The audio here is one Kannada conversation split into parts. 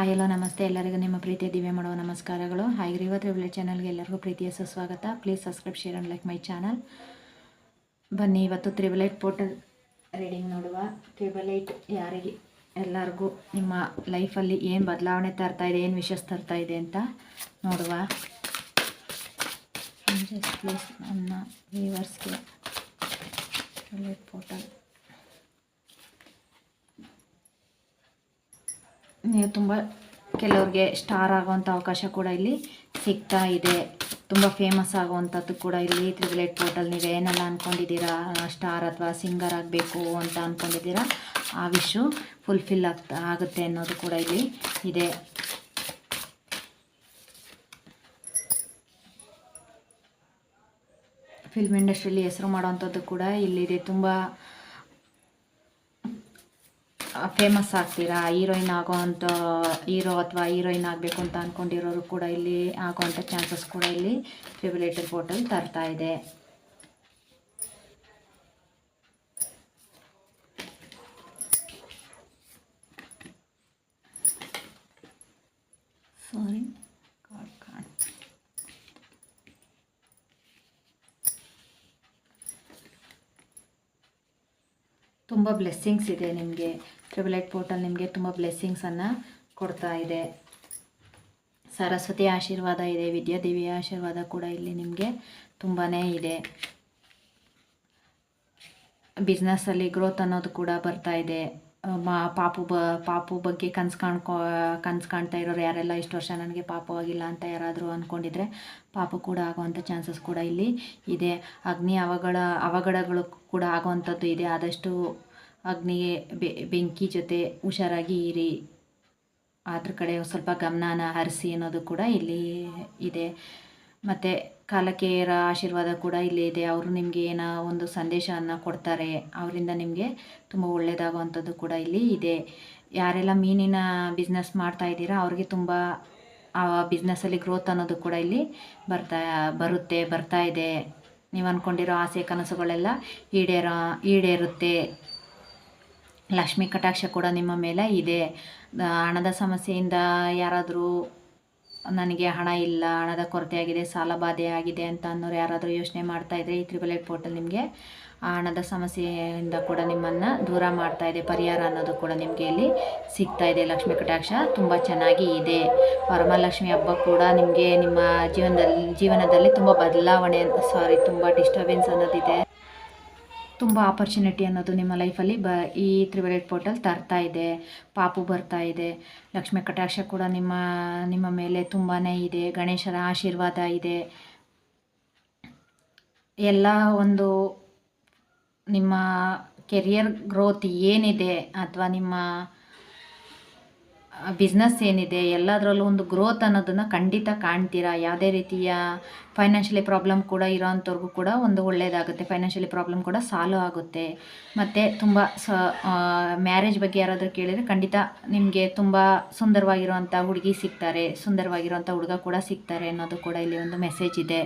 ಹಾಯ್ ಹಲೋ ನಮಸ್ತೆ ಎಲ್ಲರಿಗೂ ನಿಮ್ಮ ಪ್ರೀತಿಯ ದಿವ್ಯ ಮಾಡುವ ನಮಸ್ಕಾರಗಳು. ಹಾಗೆ ಇವತ್ತು ರಿವ್ಲೇಟ್ ಚಾನಲ್ಗೆ ಎಲ್ಲರಿಗೂ ಪ್ರೀತಿಯ ಸುಸ್ವಾಗತ. Please subscribe share and like my channel. ಬನ್ನಿ ಇವತ್ತು 888 ಪೋರ್ಟಲ್ ರೀಡಿಂಗ್ ನೋಡುವ. 888 ಯಾರಿಗೆ ಎಲ್ಲರಿಗೂ ನಿಮ್ಮ ಲೈಫಲ್ಲಿ ಏನು ಬದಲಾವಣೆ ತರ್ತಾ ಇದೆ, ಏನು ವಿಷಸ್ ತರ್ತಾ ಇದೆ ಅಂತ ನೋಡುವ. ಪ್ಲೀಸ್ ನನ್ನ ವ್ಯೂವರ್ಸ್ಗೆ 888 ಪೋರ್ಟಲ್ ನೀವು ತುಂಬ ಕೆಲವ್ರಿಗೆ ಸ್ಟಾರ್ ಆಗುವಂಥ ಅವಕಾಶ ಕೂಡ ಇಲ್ಲಿ ಸಿಗ್ತಾ ಇದೆ. ತುಂಬ ಫೇಮಸ್ ಆಗುವಂಥದ್ದು ಕೂಡ ಇಲ್ಲಿ 888 ಪೋರ್ಟಲ್ ನೀವು ಏನೆಲ್ಲ ಅಂದ್ಕೊಂಡಿದ್ದೀರಾ, ಸ್ಟಾರ್ ಅಥವಾ ಸಿಂಗರ್ ಆಗಬೇಕು ಅಂತ ಅಂದ್ಕೊಂಡಿದ್ದೀರಾ ಆ ವಿಷು ಫುಲ್ಫಿಲ್ ಆಗುತ್ತೆ ಅನ್ನೋದು ಕೂಡ ಇಲ್ಲಿ ಇದೆ. ಫಿಲ್ಮ್ ಇಂಡಸ್ಟ್ರಿಯಲ್ಲಿ ಹೆಸರು ಮಾಡೋವಂಥದ್ದು ಕೂಡ ಇಲ್ಲಿದೆ. ತುಂಬ ಫೇಮಸ್ ಆಗ್ತೀರಾ, ಹೀರೋಯಿನ್ ಆಗೋವಂಥ ಹೀರೋ ಅಥವಾ ಹೀರೋಯಿನ್ ಆಗಬೇಕು ಅಂತ ಅಂದ್ಕೊಂಡಿರೋರು ಕೂಡ ಇಲ್ಲಿ ಆಗೋವಂಥ ಚಾನ್ಸಸ್ ಕೂಡ ಇಲ್ಲಿ 888 ಪೋರ್ಟಲ್ ತರ್ತಾ ಇದೆ. ಸಾರಿ ತುಂಬ ಬ್ಲೆಸ್ಸಿಂಗ್ಸ್ ಇದೆ ನಿಮಗೆ. 888 ಪೋರ್ಟಲ್ ನಿಮಗೆ ತುಂಬ ಬ್ಲೆಸ್ಸಿಂಗ್ಸನ್ನು ಕೊಡ್ತಾ ಇದೆ. ಸರಸ್ವತಿ ಆಶೀರ್ವಾದ ಇದೆ, ವಿದ್ಯಾದೇವಿಯ ಆಶೀರ್ವಾದ ಕೂಡ ಇಲ್ಲಿ ನಿಮಗೆ ತುಂಬಾ ಇದೆ. ಬಿಸ್ನೆಸ್ಸಲ್ಲಿ ಗ್ರೋತ್ ಅನ್ನೋದು ಕೂಡ ಬರ್ತಾ ಇದೆ. ಪಾಪು ಬಗ್ಗೆ ಕನಸು ಕಾಣ್ತಾ ಇರೋರು ಯಾರೆಲ್ಲ ಇಷ್ಟು ವರ್ಷ ನನಗೆ ಪಾಪು ಆಗಿಲ್ಲ ಅಂತ ಯಾರಾದರೂ ಅಂದ್ಕೊಂಡಿದ್ರೆ ಪಾಪು ಕೂಡ ಆಗುವಂಥ ಚಾನ್ಸಸ್ ಕೂಡ ಇಲ್ಲಿ ಇದೆ. ಅಗ್ನಿ ಅವಘಡಗಳು ಕೂಡ ಆಗುವಂಥದ್ದು ಇದೆ. ಆದಷ್ಟು ಅಗ್ನಿಗೆ ಬೆಂಕಿ ಜೊತೆ ಹುಷಾರಾಗಿ ಇರಿ, ಅದ್ರ ಕಡೆ ಸ್ವಲ್ಪ ಗಮನನ ಹರಿಸಿ ಅನ್ನೋದು ಕೂಡ ಇಲ್ಲಿ ಇದೆ. ಮತ್ತು ಕಾಲಕೇಯರ ಆಶೀರ್ವಾದ ಕೂಡ ಇಲ್ಲಿ ಇದೆ. ಅವರು ನಿಮಗೆ ಏನೋ ಒಂದು ಸಂದೇಶವನ್ನು ಕೊಡ್ತಾರೆ, ಅವರಿಂದ ನಿಮಗೆ ತುಂಬ ಒಳ್ಳೆಯದಾಗುವಂಥದ್ದು ಕೂಡ ಇಲ್ಲಿ ಇದೆ. ಯಾರೆಲ್ಲ ಮೀನಿನ ಬಿಸ್ನೆಸ್ ಮಾಡ್ತಾ ಇದ್ದೀರಾ ಅವ್ರಿಗೆ ತುಂಬ ಆ ಬಿಸ್ನೆಸ್ಸಲ್ಲಿ ಗ್ರೋತ್ ಅನ್ನೋದು ಕೂಡ ಇಲ್ಲಿ ಬರ್ತಾ ಇದೆ. ನೀವು ಅಂದ್ಕೊಂಡಿರೋ ಆಸೆ ಕನಸುಗಳೆಲ್ಲ ಈಡೇರುತ್ತೆ. ಲಕ್ಷ್ಮೀ ಕಟಾಕ್ಷ ಕೂಡ ನಿಮ್ಮ ಮೇಲೆ ಇದೆ. ಹಣದ ಸಮಸ್ಯೆಯಿಂದ ಯಾರಾದರೂ ನನಗೆ ಹಣ ಇಲ್ಲ, ಹಣದ ಕೊರತೆ ಆಗಿದೆ, ಸಾಲ ಬಾಧೆ ಆಗಿದೆ ಅಂತ ಅನ್ನೋರು ಯಾರಾದರೂ ಯೋಚನೆ ಮಾಡ್ತಾಯಿದ್ರೆ ಈ 888 ಪೋರ್ಟಲ್ ನಿಮಗೆ ಆ ಹಣದ ಸಮಸ್ಯೆಯಿಂದ ಕೂಡ ನಿಮ್ಮನ್ನು ದೂರ ಮಾಡ್ತಾ ಇದೆ. ಪರಿಹಾರ ಅನ್ನೋದು ಕೂಡ ನಿಮಗೆ ಇಲ್ಲಿ ಸಿಗ್ತಾ ಇದೆ. ಲಕ್ಷ್ಮೀ ಕಟಾಕ್ಷ ತುಂಬ ಚೆನ್ನಾಗಿ ಇದೆ. ವರಮಹಾಲಕ್ಷ್ಮಿ ಹಬ್ಬ ಕೂಡ ನಿಮಗೆ ನಿಮ್ಮ ಜೀವನದಲ್ಲಿ ತುಂಬ ತುಂಬ ಡಿಸ್ಟರ್ಬೆನ್ಸ್ ಅನ್ನೋದಿದೆ. ತುಂಬ ಆಪರ್ಚುನಿಟಿ ಅನ್ನೋದು ನಿಮ್ಮ ಲೈಫಲ್ಲಿ ಈ 888 ಪೋರ್ಟಲ್ ತರ್ತಾ ಇದೆ. ಪಾಪು ಬರ್ತಾ ಇದೆ. ಲಕ್ಷ್ಮೀ ಕಟಾಕ್ಷ ಕೂಡ ನಿಮ್ಮ ಮೇಲೆ ತುಂಬಾ ಇದೆ. ಗಣೇಶರ ಆಶೀರ್ವಾದ ಇದೆ. ಎಲ್ಲ ಒಂದು ನಿಮ್ಮ ಕೆರಿಯರ್ ಗ್ರೋತ್ ಏನಿದೆ ಅಥವಾ ನಿಮ್ಮ ಬಿಸ್ನೆಸ್ ಏನಿದೆ ಎಲ್ಲದರಲ್ಲೂ ಒಂದು ಗ್ರೋತ್ ಅನ್ನೋದನ್ನು ಖಂಡಿತ ಕಾಣ್ತೀರಾ. ಯಾವುದೇ ರೀತಿಯ ಫೈನಾನ್ಷಿಯಲಿ ಪ್ರಾಬ್ಲಮ್ ಕೂಡ ಇರೋವಂಥವ್ರಿಗೂ ಕೂಡ ಒಂದು ಒಳ್ಳೆಯದಾಗುತ್ತೆ. ಫೈನಾನ್ಷಿಯಲಿ ಪ್ರಾಬ್ಲಮ್ ಕೂಡ ಸಾಲ್ವ್ ಆಗುತ್ತೆ. ಮತ್ತು ತುಂಬ ಮ್ಯಾರೇಜ್ ಬಗ್ಗೆ ಯಾರಾದರೂ ಕೇಳಿದರೆ ಖಂಡಿತ ನಿಮಗೆ ತುಂಬ ಸುಂದರವಾಗಿರುವಂಥ ಹುಡುಗಿ ಸಿಗ್ತಾರೆ, ಸುಂದರವಾಗಿರುವಂಥ ಹುಡುಗ ಕೂಡ ಸಿಗ್ತಾರೆ ಅನ್ನೋದು ಕೂಡ ಇಲ್ಲಿ ಒಂದು ಮೆಸೇಜ್ ಇದೆ.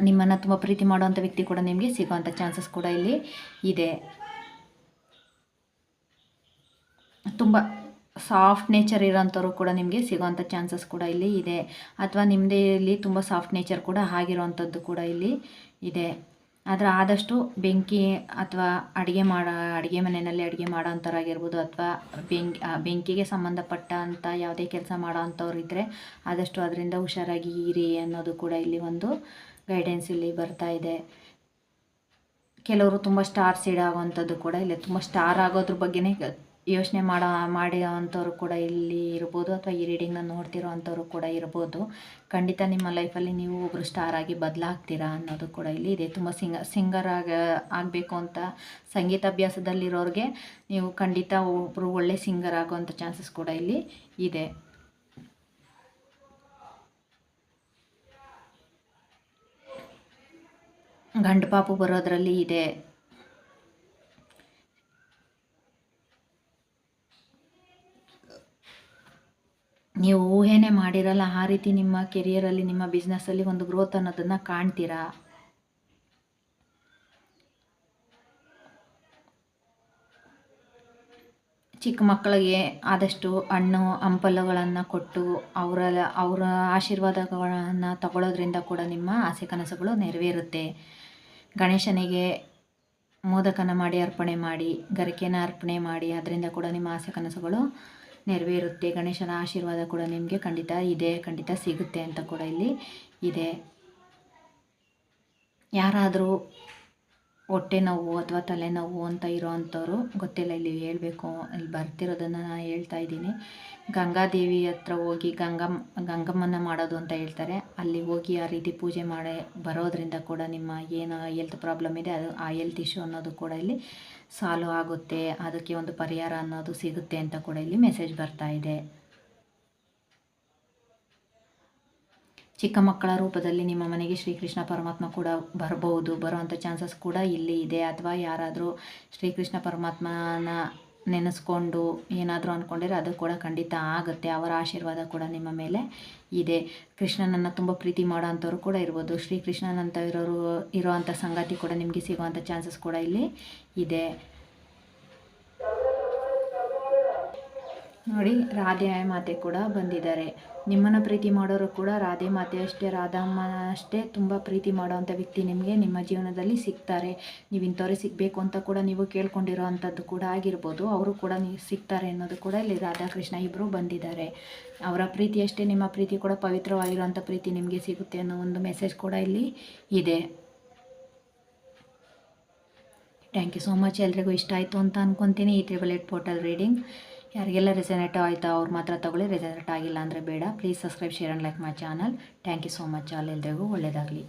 ನಿಮ್ಮನ್ನು ತುಂಬ ಪ್ರೀತಿ ಮಾಡುವಂಥ ವ್ಯಕ್ತಿ ಕೂಡ ನಿಮಗೆ ಸಿಗುವಂಥ ಚಾನ್ಸಸ್ ಕೂಡ ಇಲ್ಲಿ ಇದೆ. ತುಂಬ ಸಾಫ್ಟ್ ನೇಚರ್ ಇರೋಂಥವ್ರು ಕೂಡ ನಿಮಗೆ ಸಿಗೋವಂಥ ಚಾನ್ಸಸ್ ಕೂಡ ಇಲ್ಲಿ ಇದೆ. ಅಥವಾ ನಿಮ್ಮದೇ ಇಲ್ಲಿ ತುಂಬ ಸಾಫ್ಟ್ ನೇಚರ್ ಕೂಡ ಆಗಿರೋವಂಥದ್ದು ಕೂಡ ಇಲ್ಲಿ ಇದೆ. ಆದರೆ ಆದಷ್ಟು ಬೆಂಕಿ ಅಥವಾ ಅಡುಗೆ ಮನೆಯಲ್ಲಿ ಅಡುಗೆ ಮಾಡೋ ಅಂಥವ್ರಾಗಿರ್ಬೋದು ಅಥವಾ ಬೆಂಕಿಗೆ ಸಂಬಂಧಪಟ್ಟಂಥ ಯಾವುದೇ ಕೆಲಸ ಮಾಡೋ ಅಂಥವ್ರು ಇದ್ದರೆ ಆದಷ್ಟು ಅದರಿಂದ ಹುಷಾರಾಗಿ ಇರಿ ಅನ್ನೋದು ಕೂಡ ಇಲ್ಲಿ ಒಂದು ಗೈಡೆನ್ಸ್ ಇಲ್ಲಿ ಬರ್ತಾ ಇದೆ. ಕೆಲವರು ತುಂಬ ಸ್ಟಾರ್ ಸೀಡ್ ಆಗುವಂಥದ್ದು ಕೂಡ ಇಲ್ಲಿ, ತುಂಬ ಸ್ಟಾರ್ ಆಗೋದ್ರ ಬಗ್ಗೆನೇ ಯೋಚನೆ ಮಾಡಿರೋವಂಥವ್ರು ಕೂಡ ಇಲ್ಲಿ ಇರ್ಬೋದು ಅಥವಾ ಈ ರೀಡಿಂಗ್ನ ನೋಡ್ತಿರೋ ಅಂಥವ್ರು ಕೂಡ ಇರ್ಬೋದು. ಖಂಡಿತ ನಿಮ್ಮ ಲೈಫಲ್ಲಿ ನೀವು ಒಬ್ಬರು ಸ್ಟಾರ್ ಆಗಿ ಬದಲಾಗ್ತೀರಾ ಅನ್ನೋದು ಕೂಡ ಇಲ್ಲಿ ಇದೆ. ತುಂಬ ಸಿಂಗರ್ ಆಗಬೇಕು ಅಂತ ಸಂಗೀತಾಭ್ಯಾಸದಲ್ಲಿರೋರಿಗೆ ನೀವು ಖಂಡಿತ ಒಬ್ಬರು ಒಳ್ಳೆ ಸಿಂಗರ್ ಆಗೋವಂಥ ಚಾನ್ಸಸ್ ಕೂಡ ಇಲ್ಲಿ ಇದೆ. ಗಂಡು ಪಾಪು ಬರೋದ್ರಲ್ಲಿ ಇದೆ. ನೀವು ಊಹೆನೇ ಮಾಡಿರಲ್ಲ ಆ ರೀತಿ ನಿಮ್ಮ ಕೆರಿಯರಲ್ಲಿ ನಿಮ್ಮ ಬಿಸ್ನೆಸ್ಸಲ್ಲಿ ಒಂದು ಗ್ರೋತ್ ಅನ್ನೋದನ್ನು ಕಾಣ್ತೀರಾ. ಚಿಕ್ಕ ಮಕ್ಕಳಿಗೆ ಆದಷ್ಟು ಹಣ್ಣು ಹಂಪಲುಗಳನ್ನು ಕೊಟ್ಟು ಅವರ ಆಶೀರ್ವಾದಗಳನ್ನು ತಗೊಳ್ಳೋದ್ರಿಂದ ಕೂಡ ನಿಮ್ಮ ಆಸೆ ಕನಸುಗಳು ನೆರವೇರುತ್ತೆ. ಗಣೇಶನಿಗೆ ಮೋದಕನ ಮಾಡಿ ಅರ್ಪಣೆ ಮಾಡಿ, ಗರಿಕೆನ ಅರ್ಪಣೆ ಮಾಡಿ, ಅದರಿಂದ ಕೂಡ ನಿಮ್ಮ ಆಸೆ ಕನಸುಗಳು ನೆರವೇರುತ್ತೆ. ಗಣೇಶನ ಆಶೀರ್ವಾದ ಕೂಡ ನಿಮಗೆ ಖಂಡಿತ ಇದೆ, ಖಂಡಿತ ಸಿಗುತ್ತೆ ಅಂತ ಕೂಡ ಇಲ್ಲಿ ಇದೆ. ಯಾರಾದರೂ ಹೊಟ್ಟೆ ನೋವು ಅಥವಾ ತಲೆನೋವು ಅಂತ ಇರೋವಂಥವ್ರು, ಗೊತ್ತಿಲ್ಲ ಇಲ್ಲಿ ಹೇಳಬೇಕು, ಇಲ್ಲಿ ಬರ್ತಿರೋದನ್ನು ನಾನು ಹೇಳ್ತಾ ಇದ್ದೀನಿ. ಗಂಗಾದೇವಿ ಹತ್ರ ಹೋಗಿ ಗಂಗಮ್ಮನ ಮಾಡೋದು ಅಂತ ಹೇಳ್ತಾರೆ. ಅಲ್ಲಿ ಹೋಗಿ ಆ ರೀತಿ ಪೂಜೆ ಮಾಡಿ ಬರೋದ್ರಿಂದ ಕೂಡ ನಿಮ್ಮ ಏನು ಹೆಲ್ತ್ ಪ್ರಾಬ್ಲಮ್ ಇದೆ ಅದು ಆ ಹೆಲ್ತ್ ಇಶ್ಯೂ ಅನ್ನೋದು ಕೂಡ ಇಲ್ಲಿ ಸಾಲ್ವ್ ಆಗುತ್ತೆ, ಅದಕ್ಕೆ ಒಂದು ಪರಿಹಾರ ಅನ್ನೋದು ಸಿಗುತ್ತೆ ಅಂತ ಕೂಡ ಇಲ್ಲಿ ಮೆಸೇಜ್ ಬರ್ತಾ ಇದೆ. ಚಿಕ್ಕ ಮಕ್ಕಳ ರೂಪದಲ್ಲಿ ನಿಮ್ಮ ಮನೆಗೆ ಶ್ರೀಕೃಷ್ಣ ಪರಮಾತ್ಮ ಕೂಡ ಬರಬಹುದು, ಬರುವಂಥ ಚಾನ್ಸಸ್ ಕೂಡ ಇಲ್ಲಿ ಇದೆ. ಅಥವಾ ಯಾರಾದರೂ ಶ್ರೀಕೃಷ್ಣ ಪರಮಾತ್ಮನ ನೆನೆಸ್ಕೊಂಡು ಏನಾದರೂ ಅಂದ್ಕೊಂಡಿದ್ರೆ ಅದು ಕೂಡ ಖಂಡಿತ ಆಗುತ್ತೆ. ಅವರ ಆಶೀರ್ವಾದ ಕೂಡ ನಿಮ್ಮ ಮೇಲೆ ಇದೆ. ಕೃಷ್ಣನನ್ನು ತುಂಬ ಪ್ರೀತಿ ಮಾಡೋ ಅಂಥವ್ರು ಕೂಡ ಇರ್ಬೋದು. ಶ್ರೀಕೃಷ್ಣನಂತ ಇರೋವಂಥ ಸಂಗಾತಿ ಕೂಡ ನಿಮಗೆ ಸಿಗುವಂಥ ಚಾನ್ಸಸ್ ಕೂಡ ಇಲ್ಲಿ ಇದೆ. ನೋಡಿ, ರಾಧೆ ಮಾತೆ ಕೂಡ ಬಂದಿದ್ದಾರೆ. ನಿಮ್ಮನ್ನು ಪ್ರೀತಿ ಮಾಡೋರು ಕೂಡ ರಾಧೆ ಮಾತೆ ಅಷ್ಟೇ, ರಾಧಮ್ಮನ ಅಷ್ಟೇ ತುಂಬ ಪ್ರೀತಿ ಮಾಡೋವಂಥ ವ್ಯಕ್ತಿ ನಿಮಗೆ ನಿಮ್ಮ ಜೀವನದಲ್ಲಿ ಸಿಗ್ತಾರೆ. ನೀವು ಇಂಥವ್ರಿಗೆ ಸಿಗಬೇಕು ಅಂತ ಕೂಡ ನೀವು ಕೇಳ್ಕೊಂಡಿರೋ ಅಂಥದ್ದು ಕೂಡ ಆಗಿರ್ಬೋದು. ಅವರು ಕೂಡ ನೀವು ಸಿಗ್ತಾರೆ ಅನ್ನೋದು ಕೂಡ ಇಲ್ಲಿ ರಾಧಾಕೃಷ್ಣ ಇಬ್ಬರು ಬಂದಿದ್ದಾರೆ. ಅವರ ಪ್ರೀತಿ ಅಷ್ಟೇ ನಿಮ್ಮ ಪ್ರೀತಿ ಕೂಡ ಪವಿತ್ರವಾಗಿರುವಂಥ ಪ್ರೀತಿ ನಿಮಗೆ ಸಿಗುತ್ತೆ ಅನ್ನೋ ಒಂದು ಮೆಸೇಜ್ ಕೂಡ ಇಲ್ಲಿ ಇದೆ. Thank you so much. ಎಲ್ರಿಗೂ ಇಷ್ಟ ಆಯಿತು ಅಂತ ಅಂದ್ಕೊತೀನಿ ಈ 888 ಪೋರ್ಟಲ್ ರೀಡಿಂಗ್. ಯಾರಿಗೆಲ್ಲ ರೆಸನೇಟ್ ಆಯಿತಾ ಅವ್ರು ಮಾತ್ರ ತಗೊಳ್ಳಿ, ರೆಸನೇಟ್ ಆಗಿಲ್ಲ ಅಂದರೆ ಬೇಡ. Please subscribe, share and like my channel. Thank you so much. ಎಲ್ರಿಗೂ ಒಳ್ಳೆಯದಾಗಲಿ.